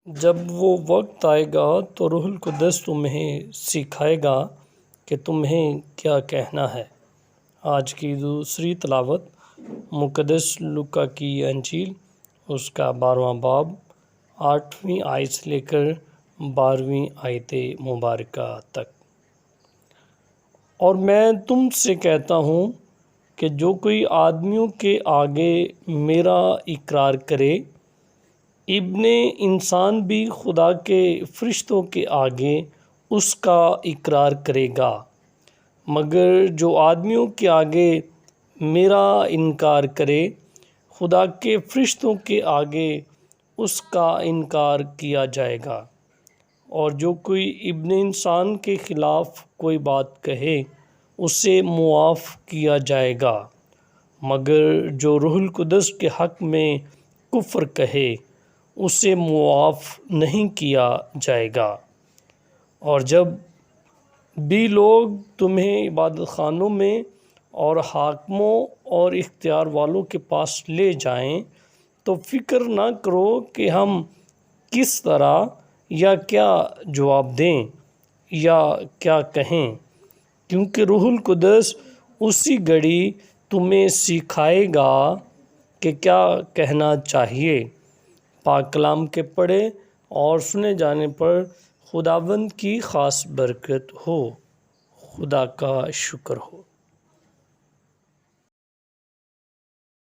جب وہ وقت آئے گا تو روح القدس تمہیں سکھائے گا کہ تمہیں کیا کہنا ہے۔ آج کی دوسری تلاوت مقدس لوکا کی انجیل اس کا 12واں باب 8ویں آیت سے لے کر 12ویں آیت مبارکہ تک۔ اور میں تم سے کہتا ہوں کہ جو کوئی آدمیوں کے آگے میرا اقرار کرے، ابن انسان بھی خدا کے فرشتوں کے آگے اس کا اقرار کرے گا، مگر جو آدمیوں کے آگے میرا انکار کرے، خدا کے فرشتوں کے آگے اس کا انکار کیا جائے گا۔ اور جو کوئی ابن انسان کے خلاف کوئی بات کہے، اسے معاف کیا جائے گا، مگر جو روح القدس کے حق میں کفر کہے، اسے معاف نہیں کیا جائے گا۔ اور جب بھی لوگ تمہیں عبادت خانوں میں اور حاکموں اور اختیار والوں کے پاس لے جائیں تو فکر نہ کرو کہ ہم کس طرح یا کیا جواب دیں یا کیا کہیں، کیونکہ روح القدس اسی گھڑی تمہیں سکھائے گا کہ کیا کہنا چاہیے۔ پاک کلام کے پڑھے اور سنے جانے پر خداوند کی خاص برکت ہو۔ خدا کا شکر ہو۔